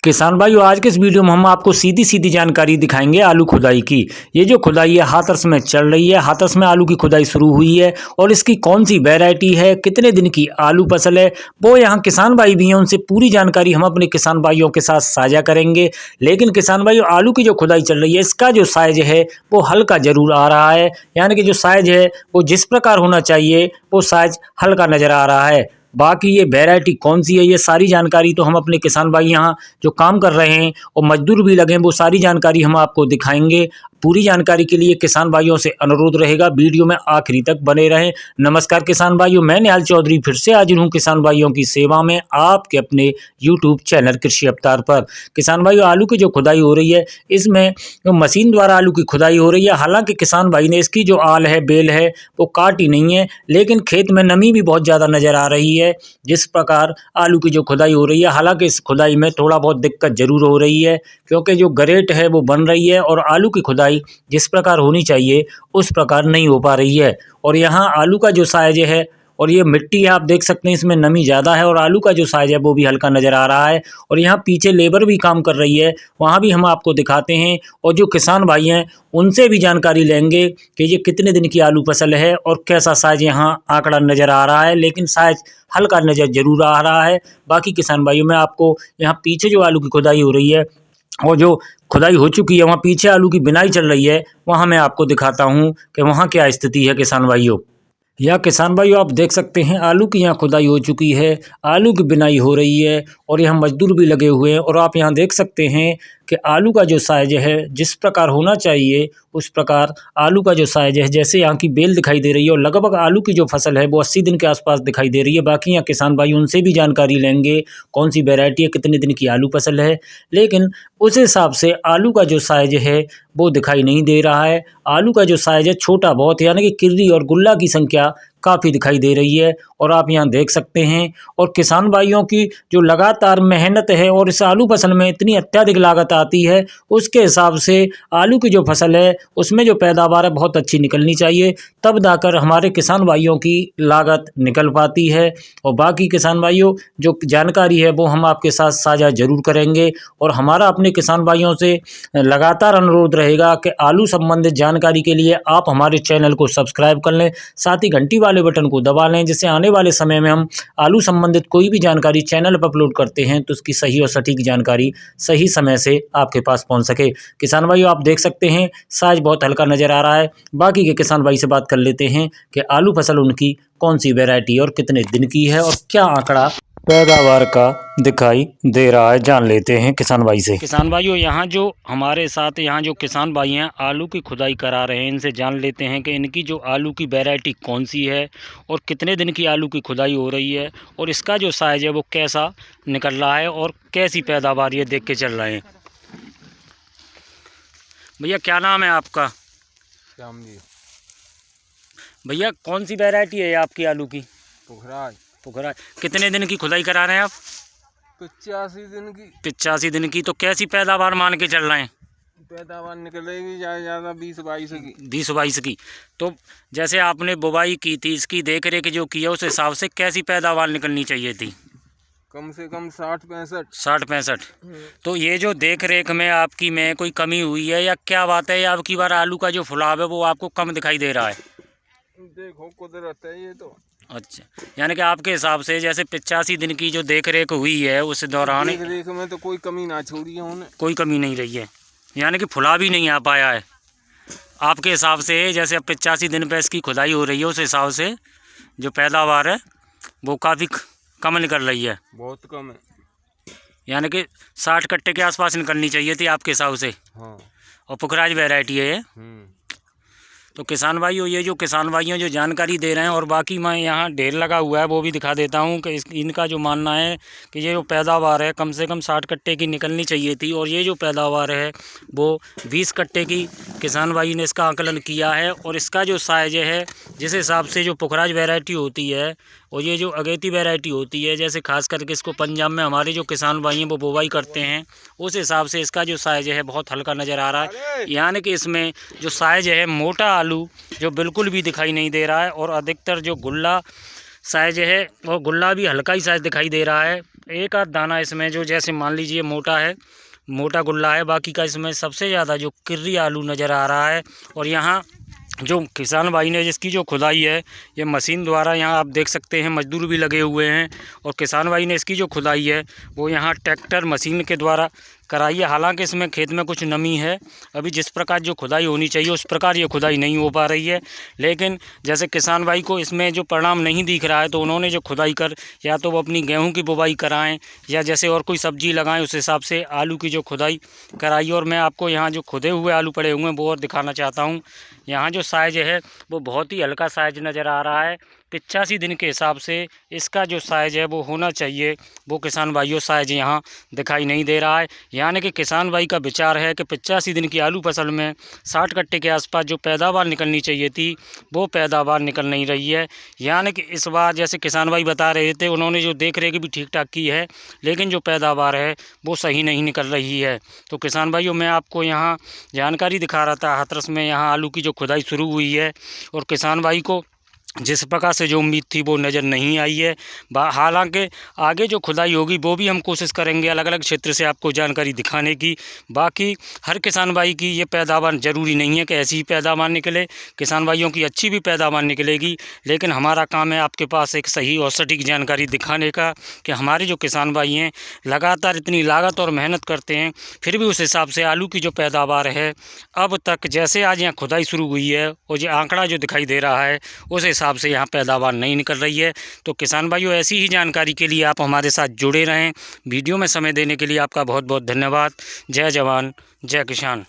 किसान भाइयों, आज के इस वीडियो में हम आपको सीधी सीधी जानकारी दिखाएंगे आलू खुदाई की। ये जो खुदाई है हाथरस में चल रही है, हाथरस में आलू की खुदाई शुरू हुई है और इसकी कौन सी वैरायटी है, कितने दिन की आलू फसल है, वो यहाँ किसान भाई भी हैं, उनसे पूरी जानकारी हम अपने किसान भाइयों के साथ साझा करेंगे। लेकिन किसान भाइयों, आलू की जो खुदाई चल रही है इसका जो साइज है वो हल्का जरूर आ रहा है, यानी कि जो साइज है वो जिस प्रकार होना चाहिए वो साइज हल्का नजर आ रहा है। बाकी ये वैरायटी कौन सी है, ये सारी जानकारी तो हम अपने किसान भाई यहाँ जो काम कर रहे हैं और मजदूर भी लगे हैं वो सारी जानकारी हम आपको दिखाएंगे। पूरी जानकारी के लिए किसान भाइयों से अनुरोध रहेगा वीडियो में आखिरी तक बने रहें। नमस्कार किसान भाइयों, मैं निहाल चौधरी फिर से हाजिर हूँ किसान भाइयों की सेवा में आपके अपने यूट्यूब चैनल कृषि अवतार पर। किसान भाइयों, आलू की जो खुदाई हो रही है इसमें मशीन द्वारा आलू की खुदाई हो रही है। हालांकि किसान भाई ने इसकी जो आल है, बेल है, वो काटी नहीं है, लेकिन खेत में नमी भी बहुत ज़्यादा नज़र आ रही है जिस प्रकार आलू की जो खुदाई हो रही है। हालांकि इस खुदाई में थोड़ा बहुत दिक्कत जरूर हो रही है क्योंकि जो गरेट है वो बन रही है और आलू की खुदाई जिस प्रकार होनी चाहिए उस प्रकार नहीं हो पा रही है। और यहाँ आलू का जो साइज है और ये मिट्टी है, आप देख सकते हैं इसमें नमी ज़्यादा है और आलू का जो साइज है वो भी हल्का नज़र आ रहा है। और यहाँ पीछे लेबर भी काम कर रही है, वहाँ भी हम आपको दिखाते हैं और जो किसान भाई हैं उनसे भी जानकारी लेंगे कि ये कितने दिन की आलू फसल है और कैसा साइज यहाँ आंकड़ा नज़र आ रहा है, लेकिन साइज हल्का नज़र जरूर आ रहा है। बाकी किसान भाइयों, मैं आपको यहाँ पीछे जो आलू की खुदाई हो रही है और जो खुदाई हो चुकी है वहाँ पीछे आलू की बिनाई चल रही है, वहाँ मैं आपको दिखाता हूँ कि वहाँ क्या स्थिति है किसान भाइयों। या किसान भाइयों, आप देख सकते हैं आलू की यहाँ खुदाई हो चुकी है, आलू की बिनाई हो रही है और यहाँ मजदूर भी लगे हुए हैं। और आप यहाँ देख सकते हैं कि आलू का जो साइज है जिस प्रकार होना चाहिए उस प्रकार आलू का जो साइज है, जैसे यहाँ की बेल दिखाई दे रही है और लगभग आलू की जो फसल है वो 80 दिन के आसपास दिखाई दे रही है। बाकी यहाँ किसान भाई उनसे भी जानकारी लेंगे कौन सी वैरायटी है, कितने दिन की आलू फसल है, लेकिन उस हिसाब से आलू का जो साइज है वो दिखाई नहीं दे रहा है। आलू का जो साइज है छोटा बहुत, यानी कि किर्री और गुल्ला की संख्या काफ़ी दिखाई दे रही है। और आप यहाँ देख सकते हैं और किसान भाइयों की जो लगातार मेहनत है और इस आलू फसल में इतनी अत्यधिक लागत आती है, उसके हिसाब से आलू की जो फसल है उसमें जो पैदावार है बहुत अच्छी निकलनी चाहिए, तब जाकर हमारे किसान भाइयों की लागत निकल पाती है। और बाकी किसान भाइयों, जो जानकारी है वो हम आपके साथ साझा जरूर करेंगे और हमारा अपने किसान भाइयों से लगातार अनुरोध रहेगा कि आलू संबंधित जानकारी के लिए आप हमारे चैनल को सब्सक्राइब कर लें, साथ ही घंटी वाले बटन को दबा लें, जिससे आने वाले समय में हम आलू संबंधित कोई भी जानकारी चैनल पर अपलोड करते हैं तो उसकी सही और सटीक जानकारी सही समय से आपके पास पहुंच सके। किसान भाइयों, आप देख सकते हैं साइज बहुत हल्का नज़र आ रहा है। बाकी के किसान भाई से बात कर लेते हैं कि आलू फसल उनकी कौन सी वैरायटी और कितने दिन की है और क्या आंकड़ा पैदावार का दिखाई दे रहा है, जान लेते हैं किसान भाई से। किसान भाइयों, यहाँ जो हमारे साथ यहाँ जो किसान भाई हैं आलू की खुदाई करा रहे हैं, इनसे जान लेते हैं कि इनकी जो आलू की वैरायटी कौन सी है और कितने दिन की आलू की खुदाई हो रही है और इसका जो साइज है वो कैसा निकल रहा है और कैसी पैदावार ये देख के चल रहे हैं। भैया, क्या नाम है आपका? श्याम जी। भैया, कौन सी वैरायटी है आपकी आलू की? पुखराज। पुखराज। कितने दिन की खुदाई करा रहे हैं आप? 85 दिन की। 85 दिन की। तो कैसी पैदावार मान के चल रहे हैं? पैदावार निकलेगी ज़्यादा 20-22 की। 20-22 की। तो जैसे आपने बुवाई की थी, इसकी देख रेख जो की है उस हिसाब से कैसी पैदावार निकलनी चाहिए थी? कम से कम 60-65। 60-65। तो ये जो देख रेख में आपकी में कोई कमी हुई है या क्या बात है, या अब की बार आलू का जो फुलाव है वो आपको कम दिखाई दे रहा है? देखो, कुदरत है ये तो। अच्छा, यानी कि आपके हिसाब से जैसे 85 दिन की जो देख रेख हुई है उस दौरान देख रेख में तो कोई कमी ना छोड़ी है उन्हें। कोई कमी नहीं रही है, यानी कि फुला भी नहीं आ पाया है आपके हिसाब से। जैसे अब 85 दिन पे इसकी खुदाई हो रही है उस हिसाब से जो पैदावार है वो काफ़ी कम निकल रही है। बहुत कम है, यानी कि 60 कट्टे के आसपास निकलनी चाहिए थी आपके हिसाब से। हाँ। और पुखराज वैरायटी है ये। तो किसान भाइयों, ये जो किसान भाइयों जो जानकारी दे रहे हैं, और बाकी मैं यहाँ ढेर लगा हुआ है वो भी दिखा देता हूँ कि इनका जो मानना है कि ये जो पैदावार है कम से कम 60 कट्टे की निकलनी चाहिए थी और ये जो पैदावार है वो 20 कट्टे की किसान भाई ने इसका आकलन किया है। और इसका जो साइज है जिस हिसाब से जो पुखराज वैरायटी होती है और ये जो अगेती वैरायटी होती है, जैसे खास करके इसको पंजाब में हमारे जो किसान भाई हैं वो बुवाई करते हैं, उस हिसाब से इसका जो साइज है बहुत हल्का नज़र आ रहा है। यानी कि इसमें जो साइज है मोटा आलू जो बिल्कुल भी दिखाई नहीं दे रहा है और अधिकतर जो गुल्ला साइज है और गुल्ला भी हल्का ही साइज दिखाई दे रहा है। एक आध दाना इसमें जो जैसे मान लीजिए मोटा है, मोटा गुल्ला है, बाकी का इसमें सबसे ज़्यादा जो किर्री आलू नज़र आ रहा है। और यहाँ जो किसान भाई ने जिसकी जो खुदाई है ये मशीन द्वारा, यहाँ आप देख सकते हैं मजदूर भी लगे हुए हैं। और किसान भाई ने इसकी जो खुदाई है वो यहाँ ट्रैक्टर मशीन के द्वारा कराई है। हालांकि इसमें खेत में कुछ नमी है, अभी जिस प्रकार जो खुदाई होनी चाहिए उस प्रकार ये खुदाई नहीं हो पा रही है। लेकिन जैसे किसान भाई को इसमें जो परिणाम नहीं दिख रहा है तो उन्होंने जो खुदाई कर या तो वो अपनी गेहूं की बुवाई कराएं या जैसे और कोई सब्जी लगाएं, उस हिसाब से आलू की जो खुदाई कराई। और मैं आपको यहाँ जो खुदे हुए आलू पड़े हुए हैं वो और दिखाना चाहता हूँ। यहाँ जो साइज है वो बहुत ही हल्का साइज नज़र आ रहा है। 85 दिन के हिसाब से इसका जो साइज़ है वो होना चाहिए, वो किसान भाइयों साइज़ यहाँ दिखाई नहीं दे रहा है। यानी कि किसान भाई का विचार है कि 85 दिन की आलू फसल में 60 कट्टे के आसपास जो पैदावार निकलनी चाहिए थी वो पैदावार निकल नहीं रही है। यानी कि इस बार जैसे किसान भाई बता रहे थे, उन्होंने जो देख रेख भी ठीक ठाक की है लेकिन जो पैदावार है वो सही नहीं निकल रही है। तो किसान भाइयों मैं आपको यहाँ जानकारी दिखा रहा था, हाथरस में यहाँ आलू की जो खुदाई शुरू हुई है और किसान भाई को जिस प्रकार से जो उम्मीद थी वो नज़र नहीं आई है। हालांकि आगे जो खुदाई होगी वो भी हम कोशिश करेंगे अलग अलग क्षेत्र से आपको जानकारी दिखाने की। बाकी हर किसान भाई की ये पैदावार ज़रूरी नहीं है कि ऐसी ही पैदावार निकले, किसान भाइयों की अच्छी भी पैदावार निकलेगी। लेकिन हमारा काम है आपके पास एक सही और सटीक जानकारी दिखाने का कि हमारे जो किसान भाई हैं लगातार इतनी लागत और मेहनत करते हैं, फिर भी उस हिसाब से आलू की जो पैदावार है अब तक, जैसे आज यहाँ खुदाई शुरू हुई है और जो आंकड़ा जो दिखाई दे रहा है उस हिसाब से यहाँ पैदावार नहीं निकल रही है। तो किसान भाइयों ऐसी ही जानकारी के लिए आप हमारे साथ जुड़े रहें। वीडियो में समय देने के लिए आपका बहुत बहुत धन्यवाद। जय जवान जय किसान।